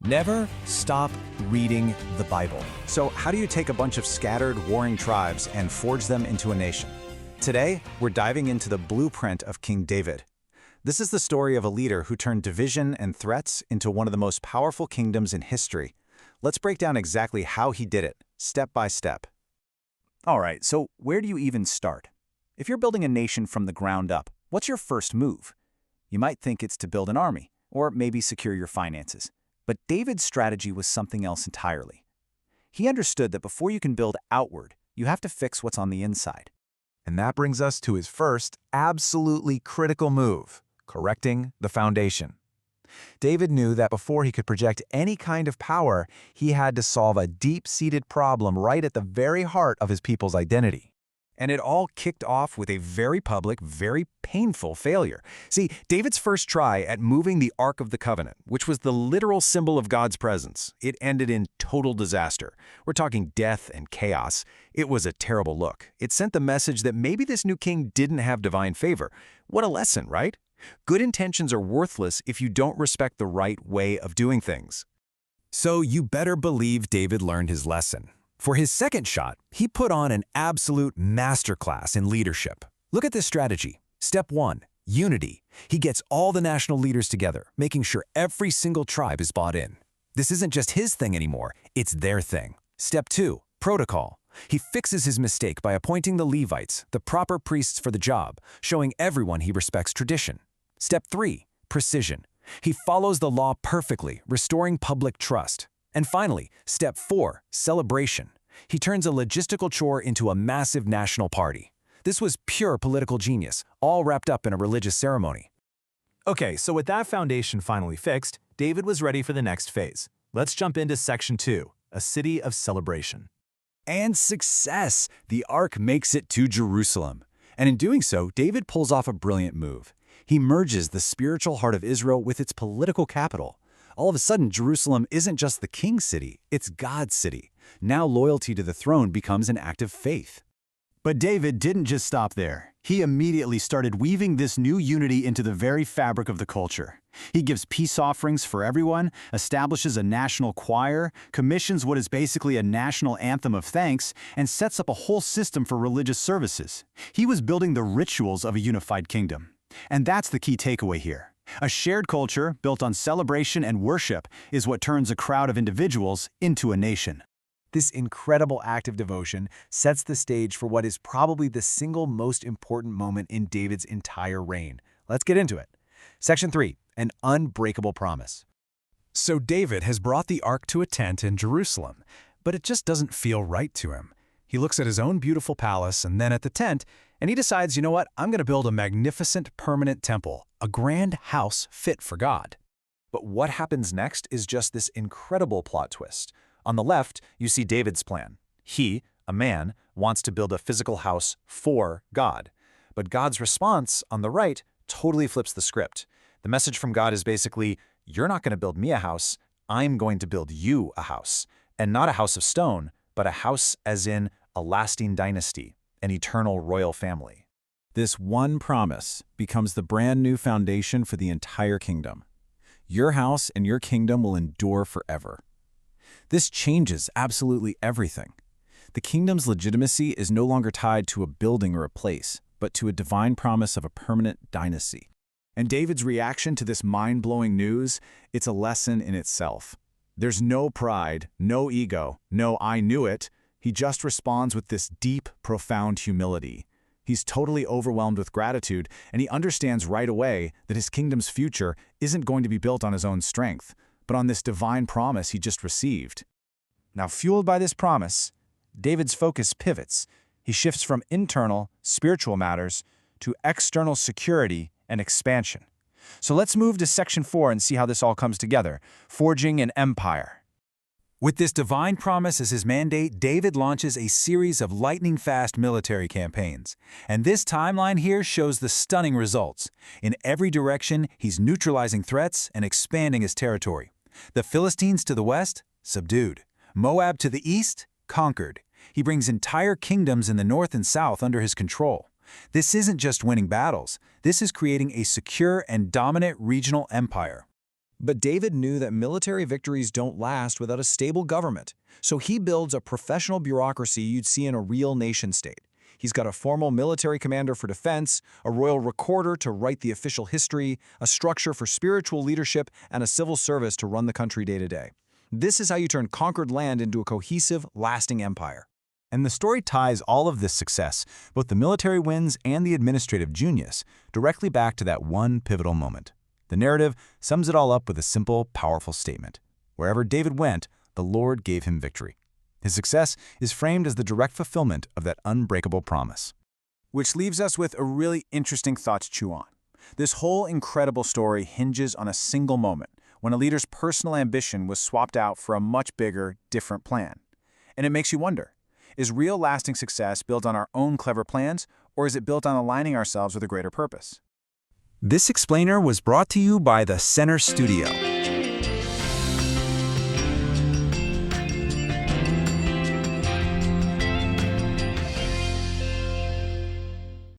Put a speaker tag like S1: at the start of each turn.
S1: Never stop reading the Bible. So how do you take a bunch of scattered, warring tribes and forge them into a nation? Today, we're diving into the blueprint of King David. This is the story of a leader who turned division and threats into one of the most powerful kingdoms in history. Let's break down exactly how he did it, step by step. All right, so where do you even start? If you're building a nation from the ground up, what's your first move? You might think it's to build an army, or maybe secure your finances. But David's strategy was something else entirely. He understood that before you can build outward, you have to fix what's on the inside.
S2: And that brings us to his first, absolutely critical move, correcting the foundation. David knew that before he could project any kind of power, he had to solve a deep-seated problem right at the very heart of his people's identity.
S1: And it all kicked off with a very public, very painful failure. See, David's first try at moving the Ark of the Covenant, which was the literal symbol of God's presence, it ended in total disaster. We're talking death and chaos. It was a terrible look. It sent the message that maybe this new king didn't have divine favor. What a lesson, right? Good intentions are worthless if you don't respect the right way of doing things. So you better believe David learned his lesson. For his second shot, he put on an absolute masterclass in leadership. Look at this strategy. Step 1, unity. He gets all the national leaders together, making sure every single tribe is bought in. This isn't just his thing anymore, it's their thing. Step 2, protocol. He fixes his mistake by appointing the Levites, the proper priests for the job, showing everyone he respects tradition. Step 3, precision. He follows the law perfectly, restoring public trust. And finally, step 4, celebration. He turns a logistical chore into a massive national party. This was pure political genius, all wrapped up in a religious ceremony.
S3: Okay, so with that foundation finally fixed, David was ready for the next phase. Let's jump into section 2, a city of celebration.
S1: And success! The Ark makes it to Jerusalem. And in doing so, David pulls off a brilliant move. He merges the spiritual heart of Israel with its political capital. All of a sudden, Jerusalem isn't just the king's city, it's God's city. Now loyalty to the throne becomes an act of faith. But David didn't just stop there. He immediately started weaving this new unity into the very fabric of the culture. He gives peace offerings for everyone, establishes a national choir, commissions what is basically a national anthem of thanks, and sets up a whole system for religious services. He was building the rituals of a unified kingdom. And that's the key takeaway here. A shared culture built on celebration and worship is what turns a crowd of individuals into a nation.
S2: This incredible act of devotion sets the stage for what is probably the single most important moment in David's entire reign. Let's get into it. Section 3, an unbreakable promise.
S1: So David has brought the Ark to a tent in Jerusalem, but it just doesn't feel right to him. He looks at his own beautiful palace and then at the tent, and he decides, you know what, I'm going to build a magnificent permanent temple, a grand house fit for God. But what happens next is just this incredible plot twist. On the left, you see David's plan. He, a man, wants to build a physical house for God. But God's response, on the right, totally flips the script. The message from God is basically, you're not going to build me a house, I'm going to build you a house. And not a house of stone, but a house as in a lasting dynasty, an eternal royal family. This one promise becomes the brand new foundation for the entire kingdom. Your house and your kingdom will endure forever. This changes absolutely everything. The kingdom's legitimacy is no longer tied to a building or a place, but to a divine promise of a permanent dynasty. And David's reaction to this mind-blowing news, it's a lesson in itself. There's no pride, no ego, no I knew it. He just responds with this deep, profound humility. He's totally overwhelmed with gratitude, and he understands right away that his kingdom's future isn't going to be built on his own strength, but on this divine promise he just received. Now, fueled by this promise, David's focus pivots. He shifts from internal, spiritual matters to external security and expansion. So let's move to section 4 and see how this all comes together, forging an empire. With this divine promise as his mandate, David launches a series of lightning-fast military campaigns. And this timeline here shows the stunning results. In every direction, he's neutralizing threats and expanding his territory. The Philistines to the west, subdued. Moab to the east, conquered. He brings entire kingdoms in the north and south under his control. This isn't just winning battles. This is creating a secure and dominant regional empire.
S2: But David knew that military victories don't last without a stable government, so he builds a professional bureaucracy you'd see in a real nation-state. He's got a formal military commander for defense, a royal recorder to write the official history, a structure for spiritual leadership, and a civil service to run the country day to day. This is how you turn conquered land into a cohesive, lasting empire.
S3: And the story ties all of this success, both the military wins and the administrative genius, directly back to that one pivotal moment. The narrative sums it all up with a simple, powerful statement. Wherever David went, the Lord gave him victory. His success is framed as the direct fulfillment of that unbreakable promise.
S1: Which leaves us with a really interesting thought to chew on. This whole incredible story hinges on a single moment, when a leader's personal ambition was swapped out for a much bigger, different plan. And it makes you wonder, is real lasting success built on our own clever plans, or is it built on aligning ourselves with a greater purpose?
S2: This explainer was brought to you by the Center Studio.